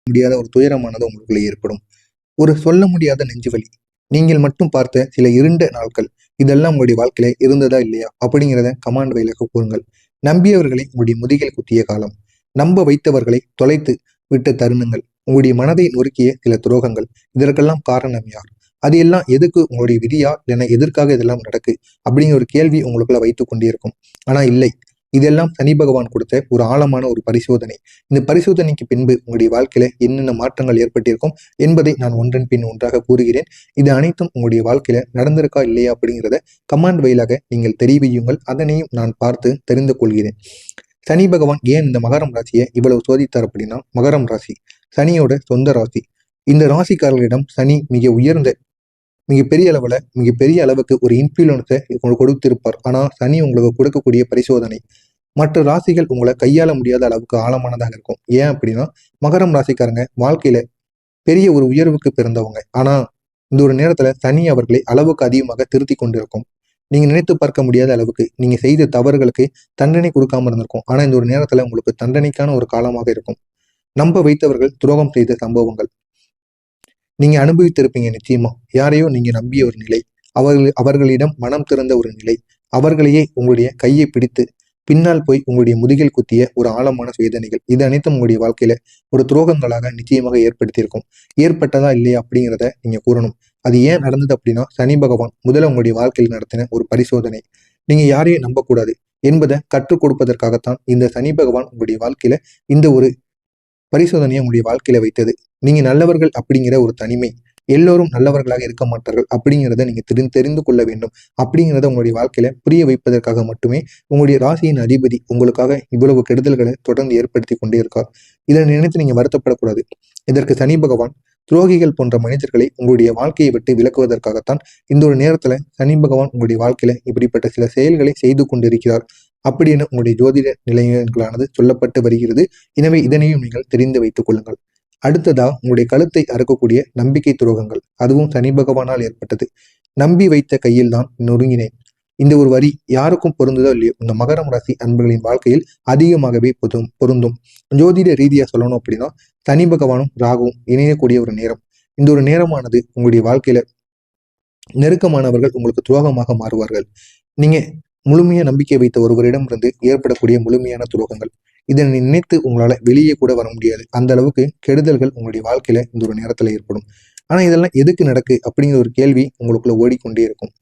முடியாத ஒரு துயரமானது உங்களுக்குள்ள ஏற்படும். ஒரு சொல்ல முடியாத நெஞ்சுவலி. நீங்கள் மட்டும் பார்த்த சில இருண்ட நாட்கள். இதெல்லாம் உங்களுடைய வாழ்க்கையில இருந்ததா இல்லையா? அப்படிங்கிறத கமாண்ட் வாயிலாக கூறுங்கள். நம்பியவர்களை உங்களுடைய முதுகில் குத்திய காலம். நம்ப வைத்தவர்களை தொலைத்து விட்ட தருணங்கள். உங்களுடைய மனதை நொறுக்கிய சில துரோகங்கள். இதற்கெல்லாம் காரணம் யார்? அது எல்லாம் எதுக்கு? உங்களுடைய விதியா? இல்லைன்னா எதற்காக இதெல்லாம் நடக்கு? அப்படிங்கிற ஒரு கேள்வி உங்களுக்குள்ள வைத்துக் கொண்டே இருக்கும். ஆனா இல்லை. இதெல்லாம் சனி பகவான் கொடுத்த ஒரு ஆழமான ஒரு பரிசோதனை. இந்த பரிசோதனைக்கு பின்பு உங்களுடைய வாழ்க்கையில என்னென்ன மாற்றங்கள் ஏற்பட்டிருக்கும் என்பதை நான் ஒன்றன் பின் ஒன்றாக கூறுகிறேன். இது அனைத்தும் உங்களுடைய வாழ்க்கையில நடந்திருக்கா இல்லையா அப்படிங்கிறத கமாண்ட் வாயிலாக நீங்கள் தெரிவியுங்கள். அதனையும் நான் பார்த்து தெரிந்து கொள்கிறேன். சனி பகவான் ஏன் இந்த மகரம் ராசியை இவ்வளவு சோதித்தார் அப்படின்னா, மகரம் ராசி சனியோட சொந்த ராசி. இந்த ராசிக்காரர்களிடம் சனி மிகப்பெரிய அளவுக்கு ஒரு இன்ஃப்ளூயன்ஸை கொடுத்திருப்பார். ஆனா சனி உங்களுக்கு கொடுக்கக்கூடிய பரிசோதனை மற்ற ராசிகள் உங்களை கையாள முடியாத அளவுக்கு ஆழமானதாக இருக்கும். ஏன் அப்படின்னா, மகரம் ராசிக்காரங்க வாழ்க்கையில பெரிய ஒரு உயர்வுக்கு பிறந்தவங்க. ஆனா இந்த ஒரு நேரத்துல சனி அவர்களை அளவுக்கு அதிகமாக திருத்தி கொண்டிருக்கும். நீங்க நினைத்து பார்க்க முடியாத அளவுக்கு நீங்க செய்த தவறுகளுக்கு தண்டனை கொடுக்காம இருந்திருக்கும். ஆனா இந்த ஒரு நேரத்துல உங்களுக்கு தண்டனைக்கான ஒரு காலமாக இருக்கும். நம்ப வைத்தவர்கள் துரோகம் செய்த சம்பவங்கள் நீங்க அனுபவித்திருப்பீங்க நிச்சயமா. யாரையோ நீங்க நம்பிய ஒரு நிலை, அவர்களிடம் மனம் திறந்த ஒரு நிலை, அவர்களையே உங்களுடைய கையை பிடித்து பின்னால் போய் உங்களுடைய முதுகில் குத்திய ஒரு ஆழமான வேதனைகள். இது அனைத்தும் உங்களுடைய வாழ்க்கையில ஒரு துரோகங்களாக நிச்சயமாக ஏற்படுத்தியிருக்கும். ஏற்பட்டதா இல்லையா அப்படிங்கிறத நீங்க கூறணும். அது ஏன் நடந்தது அப்படின்னா, சனி பகவான் முதல்ல உங்களுடைய வாழ்க்கையில் நடத்தின ஒரு பரிசோதனை. நீங்க யாரையும் நம்பக்கூடாது என்பதை கற்றுக் கொடுப்பதற்காகத்தான் இந்த சனி பகவான் உங்களுடைய வாழ்க்கையில இந்த ஒரு பரிசோதனையை உங்களுடைய வாழ்க்கையில வைத்தது. நீங்க நல்லவர்கள் அப்படிங்கிற ஒரு தனிமை, எல்லோரும் நல்லவர்களாக இருக்க மாட்டார்கள் அப்படிங்கிறத நீங்க தெரிந்து கொள்ள வேண்டும். அப்படிங்கிறத உங்களுடைய வாழ்க்கையில புரிய வைப்பதற்காக மட்டுமே உங்களுடைய ராசியின் அதிபதி உங்களுக்காக இவ்வளவு கெடுதல்களை தொடர்ந்து ஏற்படுத்தி கொண்டே இருக்கார். இதை நினைத்து நீங்க வருத்தப்படக்கூடாது. இதற்கு சனி பகவான் துரோகிகள் போன்ற மனிதர்களை உங்களுடைய வாழ்க்கையை விட்டு விலக்குவதற்காகத்தான் இந்த ஒரு நேரத்துல சனி பகவான் உங்களுடைய வாழ்க்கையில இப்படிப்பட்ட சில செயல்களை செய்து கொண்டிருக்கிறார் அப்படின்னு உங்களுடைய ஜோதிட நிலையங்களானது சொல்லப்பட்டு வருகிறது. எனவே இதனையும் நீங்கள் தெரிந்து வைத்துக் கொள்ளுங்கள். அடுத்ததா உங்களுடைய கழுத்தை அறுக்கக்கூடிய நம்பிக்கை துரோகங்கள். அதுவும் சனி பகவானால் ஏற்பட்டது. நம்பி வைத்த கையில் தான் நொறுங்கினேன். இந்த ஒரு வரி யாருக்கும் பொருந்ததோ இல்லையோ, இந்த மகரம் ராசி அன்பர்களின் வாழ்க்கையில் அதிகமாகவே பொருந்தும். ஜோதிட ரீதியா சொல்லணும் அப்படின்னா, சனி பகவானும் ராகுவும் இணையக்கூடிய ஒரு நேரம். இந்த ஒரு நேரமானது உங்களுடைய வாழ்க்கையில நெருக்கமானவர்கள் உங்களுக்கு துரோகமாக மாறுவார்கள். நீங்க முழுமையா நம்பிக்கை வைத்த ஒருவரிடமிருந்து ஏற்படக்கூடிய முழுமையான துரோகங்கள். இதனை நினைத்து உங்களால வெளியே கூட வர முடியாது. அந்த அளவுக்கு கெடுதல்கள் உங்களுடைய வாழ்க்கையில இந்த ஒரு நேரத்துல ஏற்படும். ஆனா இதெல்லாம் எதுக்கு நடக்கு அப்படிங்கிற ஒரு கேள்வி உங்களுக்குள்ள ஓடிக்கொண்டே இருக்கும்.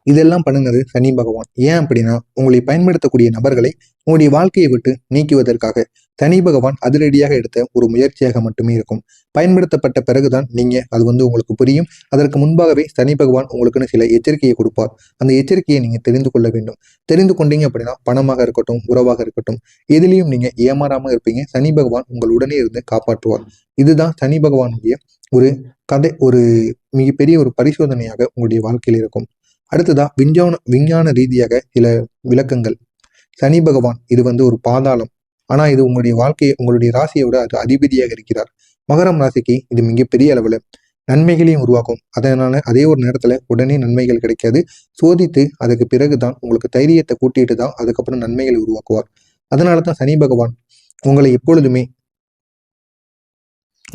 இதெல்லாம் பண்ணுனது சனி பகவான். ஏன் அப்படின்னா, உங்களை பயன்படுத்தக்கூடிய நபர்களை உங்களுடைய வாழ்க்கையை விட்டு நீக்குவதற்காக சனி பகவான் அதிரடியாக எடுத்த ஒரு முயற்சியாக மட்டுமே இருக்கும். பயன்படுத்தப்பட்ட பிறகுதான் அது உங்களுக்கு புரியும். அதற்கு முன்பாகவே சனி பகவான் உங்களுக்குன்னு சில எச்சரிக்கையை கொடுப்பார். அந்த எச்சரிக்கையை நீங்க தெரிந்து கொள்ள வேண்டும். தெரிந்து கொண்டீங்க அப்படின்னா, பணமாக இருக்கட்டும், உறவாக இருக்கட்டும், எதிலையும் நீங்க ஏமாறாம இருப்பீங்க. சனி பகவான் உங்கள் உடனே இருந்து காப்பாற்றுவார். இதுதான் சனி பகவானுடைய ஒரு கதை, ஒரு மிகப்பெரிய ஒரு பரிசோதனையாக உங்களுடைய வாழ்க்கையில் இருக்கும். அடுத்ததா விஞ்ஞான ரீதியாக சில விளக்கங்கள். சனி பகவான் இது ஒரு பாதாளம். ஆனா இது உங்களுடைய ராசியோட அது அதிபதியாக இருக்கிறார். மகரம் ராசிக்கு இது மிகப்பெரிய அளவுல நன்மைகளையும் உருவாக்கும். அதே ஒரு நேரத்துல உடனே நன்மைகள் கிடைக்காது. சோதித்து அதுக்கு பிறகுதான் உங்களுக்கு தைரியத்தை கூட்டிட்டு தான் அதுக்கப்புறம் நன்மைகளை உருவாக்குவார். அதனாலதான் சனி பகவான் உங்களை எப்பொழுதுமே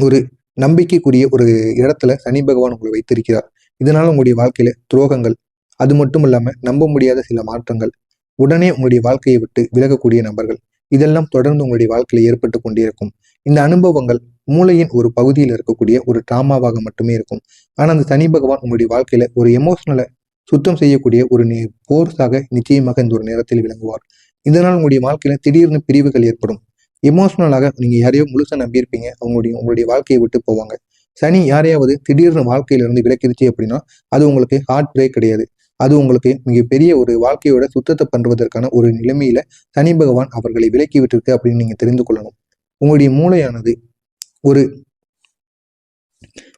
ஒரு நம்பிக்கைக்குரிய ஒரு இடத்துல சனி பகவான் உங்களை வைத்திருக்கிறார். இதனால உங்களுடைய வாழ்க்கையில துரோகங்கள், அது மட்டும் இல்லாம நம்ப முடியாத சில மாற்றங்கள், உடனே உங்களுடைய வாழ்க்கையை விட்டு விலகக்கூடிய நபர்கள், இதெல்லாம் தொடர்ந்து உங்களுடைய வாழ்க்கையில ஏற்பட்டு கொண்டே இருக்கும். இந்த அனுபவங்கள் மூளையின் ஒரு பகுதியில் இருக்கக்கூடிய ஒரு டிராமாவாக மட்டுமே இருக்கும். ஆனா அந்த சனி பகவான் உங்களுடைய வாழ்க்கையில ஒரு எமோஷனலை சுத்தம் செய்யக்கூடிய ஒரு போர்ஸாக நிச்சயமாக இந்த ஒரு நேரத்தில் விளங்குவார். இதனால் உங்களுடைய வாழ்க்கையில திடீர்னு பிரிவுகள் ஏற்படும். எமோஷனலாக நீங்க யாரையோ முழுசா நம்பியிருப்பீங்க, உங்களுடைய வாழ்க்கையை விட்டு போவாங்க. சனி யாரையாவது திடீர்னு வாழ்க்கையிலிருந்து விலக்கிருச்சு அப்படின்னா, அது உங்களுக்கு ஹார்ட் பிரேக் கிடையாது. அது உங்களுக்கு மிகப்பெரிய ஒரு வாழ்க்கையோட சுத்தத்தை பண்றதற்கான ஒரு நிலைமையில சனி பகவான் அவர்களை விலக்கி விட்டுருக்கு அப்படின்னு நீங்க தெரிந்து கொள்ளணும். உங்களுடைய மூளையானது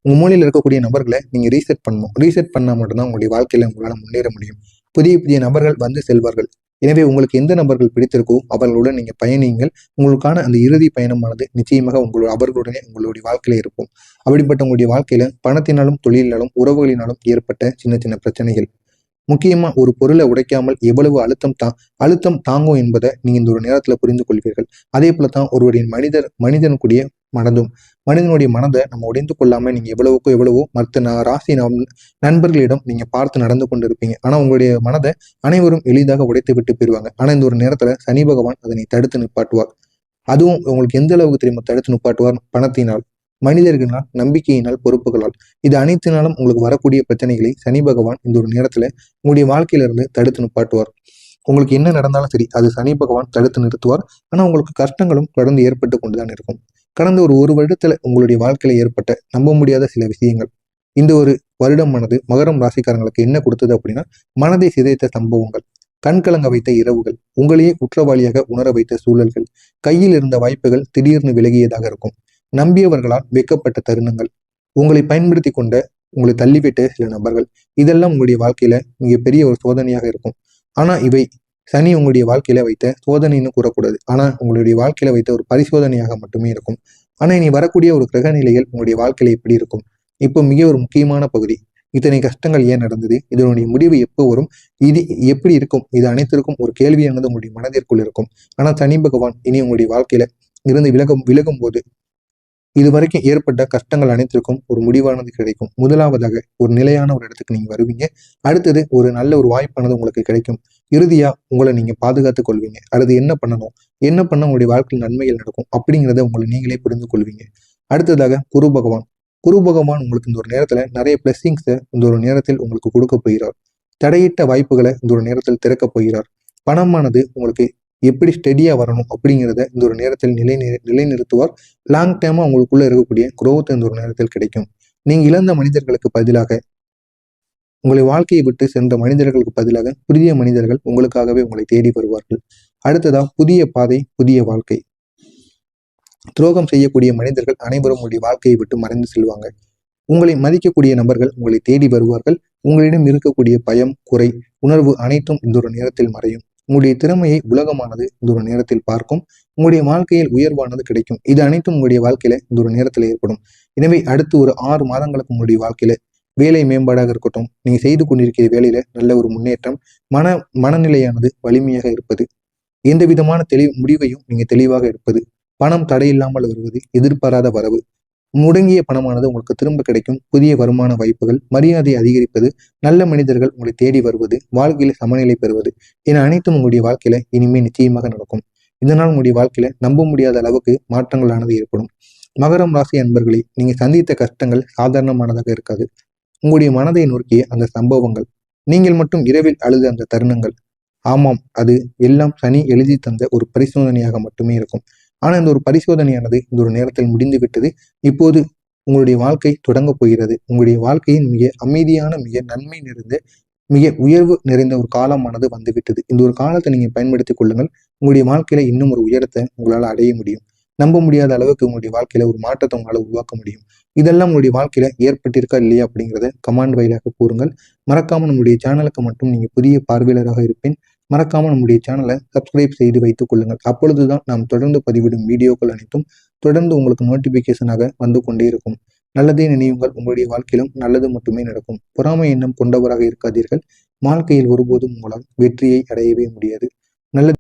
உங்க மூலையில் இருக்கக்கூடிய நபர்களை நீங்க ரீசெட் பண்ணணும். ரீசெட் பண்ணா மட்டும்தான் உங்களுடைய வாழ்க்கையில உங்களால முன்னேற முடியும். புதிய புதிய நபர்கள் வந்து செல்வார்கள். எனவே உங்களுக்கு எந்த நபர்கள் பிடித்திருக்கோ அவர்களுடன் நீங்க பயணியுங்கள். உங்களுக்கான அந்த இறுதி பயணமானது நிச்சயமாக அவர்களுடனே உங்களுடைய வாழ்க்கையில இருக்கும். அப்படிப்பட்ட உங்களுடைய வாழ்க்கையில பணத்தினாலும், தொழிலினாலும், உறவுகளினாலும் ஏற்பட்ட சின்ன சின்ன பிரச்சனைகள், முக்கியமா ஒரு பொருளை உடைக்காமல் எவ்வளவு அழுத்தம் தாங்கும் என்பதை நீங்க இந்த ஒரு நேரத்துல புரிந்து கொள்வீர்கள். அதே போலத்தான் ஒருவரின் மனிதனுடைய மனதும். மனிதனுடைய மனதை நம்ம உடைந்து கொள்ளாம நீங்க எவ்வளவுக்கோ எவ்வளவோ மற்ற ராசி நண்பர்களிடம் நீங்க பார்த்து நடந்து கொண்டிருப்பீங்க. ஆனா உங்களுடைய மனதை அனைவரும் எளிதாக உடைத்து விட்டு போயிருவாங்க. ஆனா இந்த ஒரு நேரத்துல சனி பகவான் அதனை தடுத்து நிப்பாட்டுவார். அதுவும் உங்களுக்கு எந்த அளவுக்கு தெரியுமா தடுத்து நிப்பாட்டுவார்? பணத்தினால், மனிதர்களால், நம்பிக்கையினால், பொறுப்புகளால். இது அனைத்தினாலும் உங்களுக்கு வரக்கூடிய பிரச்சனைகளை சனி பகவான் இந்த ஒரு நேரத்துல உங்களுடைய வாழ்க்கையில இருந்து தடுத்து நிப்பாட்டுவார். உங்களுக்கு என்ன நடந்தாலும் சரி அது சனி பகவான் தடுத்து நிறுத்துவார். ஆனா உங்களுக்கு கஷ்டங்களும் தொடர்ந்து ஏற்பட்டு கொண்டுதான் இருக்கும். கடந்த ஒரு வருடத்துல உங்களுடைய வாழ்க்கையில ஏற்பட்ட நம்ப முடியாத சில விஷயங்கள் இந்த ஒரு வருடமானது மகரம் ராசிக்காரங்களுக்கு என்ன கொடுத்தது அப்படின்னா, மனதை சிதைத்த சம்பவங்கள், கண்கலங்க வைத்த இரவுகள், உங்களையே குற்றவாளியாக உணர வைத்த சூழல்கள், கையில் இருந்த வாய்ப்புகள் திடீர்னு விலகியதாக இருக்கும், நம்பியவர்களால் வெக்கப்பட்ட தருணங்கள், உங்களை பயன்படுத்தி கொண்ட உங்களை தள்ளிவிட்ட சில நபர்கள், இதெல்லாம் உங்களுடைய வாழ்க்கையில மிகப்பெரிய ஒரு சோதனையாக இருக்கும். ஆனா இவை சனி உங்களுடைய வாழ்க்கையில வைத்த சோதனைன்னு கூறக்கூடாது. ஆனா உங்களுடைய வாழ்க்கையில வைத்த ஒரு பரிசோதனையாக மட்டுமே இருக்கும். ஆனா இனி வரக்கூடிய ஒரு கிரக நிலைகள் உங்களுடைய வாழ்க்கையில எப்படி இருக்கும்? இப்போ மிக ஒரு முக்கியமான பகுதி. இத்தனை கஷ்டங்கள் ஏன் நடந்தது? இதனுடைய முடிவு எப்போ வரும்? இது எப்படி இருக்கும்? இது அனைத்திற்கும் ஒரு கேள்வியானது உங்களுடைய மனதிற்குள் இருக்கும். ஆனா சனி பகவான் இனி உங்களுடைய வாழ்க்கையில இருந்து விலகும் போது இதுவரைக்கும் ஏற்பட்ட கஷ்டங்கள் அனைத்திற்கும் ஒரு முடிவானது கிடைக்கும். முதலாவதாக ஒரு நிலையான ஒரு இடத்துக்கு நீங்க வருவீங்க. அடுத்தது ஒரு நல்ல ஒரு வாய்ப்பானது உங்களுக்கு கிடைக்கும். இறுதியா உங்களை நீங்க பாதுகாத்துக் கொள்வீங்க. அடுத்து என்ன பண்ணணும், என்ன பண்ண உங்களுடைய வாழ்க்கையில் நன்மைகள் நடக்கும் அப்படிங்கிறத உங்களை நீங்களே புரிந்து கொள்வீங்க. அடுத்ததாக குரு பகவான். குரு பகவான் உங்களுக்கு இந்த ஒரு நேரத்துல நிறைய பிளெஸிங்ஸை இந்த ஒரு நேரத்தில் உங்களுக்கு கொடுக்க போகிறார். தடையிட்ட வாய்ப்புகளை இந்த ஒரு நேரத்தில் திறக்க போகிறார். பணமானது உங்களுக்கு எப்படி ஸ்டெடியா வரணும் அப்படிங்கிறத இந்த ஒரு நேரத்தில் நிலைநிறுத்துவார். லாங் டைமா உங்களுக்குள்ள இருக்கக்கூடிய குரோத் இந்த ஒரு நேரத்தில் கிடைக்கும். நீங்க இழந்த மனிதர்களுக்கு பதிலாக, உங்களை வாழ்க்கையை விட்டு சென்ற மனிதர்களுக்கு பதிலாக புதிய மனிதர்கள் உங்களுக்காகவே உங்களை தேடி வருவார்கள். அடுத்ததா புதிய பாதை, புதிய வாழ்க்கை. துரோகம் செய்யக்கூடிய மனிதர்கள் அனைவரும் உங்களுடைய வாழ்க்கையை விட்டு மறைந்து செல்வாங்க. உங்களை மதிக்கக்கூடிய நபர்கள் உங்களை தேடி வருவார்கள். உங்களிடம் இருக்கக்கூடிய பயம், குறை, உணர்வு அனைத்தும் இந்த ஒரு நேரத்தில் மறையும். உங்களுடைய திறமையை உலகமானது இந்த ஒரு நேரத்தில் பார்க்கும். உங்களுடைய வாழ்க்கையில் உயர்வானது கிடைக்கும். இது அனைத்தும் உங்களுடைய வாழ்க்கையில இந்த ஒரு நேரத்தில் ஏற்படும். எனவே அடுத்து ஒரு 6 மாதங்களுக்கு உங்களுடைய வாழ்க்கையில வேலை மேம்பாடாக இருக்கட்டும், நீங்க செய்து கொண்டிருக்கிற வேலையில நல்ல ஒரு முன்னேற்றம், மனநிலையானது வலிமையாக இருப்பது, எந்த விதமான முடிவையும் நீங்க தெளிவாக எடுப்பது, பணம் தடையில்லாமல் வருவது, எதிர்பாராத வரவு, முடங்கிய பணமானது உங்களுக்கு திரும்ப கிடைக்கும். புதிய வருமான வாய்ப்புகள், மரியாதை அதிகரிப்பது, நல்ல மனிதர்கள் உங்களை தேடி வருவது, வாழ்க்கையில சமநிலை பெறுவது என அனைத்தும் உங்களுடைய வாழ்க்கையில இனிமே நிச்சயமாக நடக்கும். இதனால் உங்களுடைய வாழ்க்கையில நம்ப முடியாத அளவுக்கு மாற்றங்களானது ஏற்படும். மகரம் ராசி அன்பர்களே, நீங்க சந்தித்த கஷ்டங்கள் சாதாரணமானதாக இருக்காது. உங்களுடைய மனதை நோக்கிய அந்த சம்பவங்கள், நீங்கள் மட்டும் இரவில் அழுத அந்த தருணங்கள், ஆமாம் அது எல்லாம் சனி எழுதி தந்த ஒரு பரிசோதனையாக மட்டுமே இருக்கும். ஆனா இந்த ஒரு பரிசோதனையானது இந்த ஒரு நேரத்தில் முடிந்து விட்டது. இப்போது உங்களுடைய வாழ்க்கை தொடங்க போகிறது. உங்களுடைய வாழ்க்கையின் மிக அமைதியான, மிக நன்மை நிறைந்த, மிக உயர்வு நிறைந்த ஒரு காலமானது வந்துவிட்டது. இந்த ஒரு காலத்தை நீங்க பயன்படுத்திக் கொள்ளுங்கள். உங்களுடைய வாழ்க்கையில இன்னும் ஒரு உயரத்தை உங்களால அடைய முடியும். நம்ப முடியாத அளவுக்கு உங்களுடைய வாழ்க்கையில ஒரு மாற்றத்தை உங்களால உருவாக்க முடியும். இதெல்லாம் உங்களுடைய வாழ்க்கையில ஏற்பட்டிருக்கா இல்லையா அப்படிங்கிறத கமெண்ட் வாயிலாக கூறுங்கள். மறக்காம நம்முடைய சேனலுக்கு மட்டும் நீங்க புதிய பார்வையாளராக இருப்பேன். மறக்காம நம்முடைய சேனலை சப்ஸ்கிரைப் செய்து வைத்துக் கொள்ளுங்கள். அப்பொழுதுதான் நாம் தொடர்ந்து பதிவிடும் வீடியோக்கள் அனைத்தும் தொடர்ந்து உங்களுக்கு நோட்டிபிகேஷனாக வந்து கொண்டே இருக்கும். நல்லதே நினைவுங்கள். உங்களுடைய வாழ்க்கையிலும் நல்லது மட்டுமே நடக்கும். பொறாமை எண்ணம் கொண்டவராக இருக்காதீர்கள். வாழ்க்கையில் ஒருபோதும் உங்களால் வெற்றியை அடையவே முடியாது. நல்லது.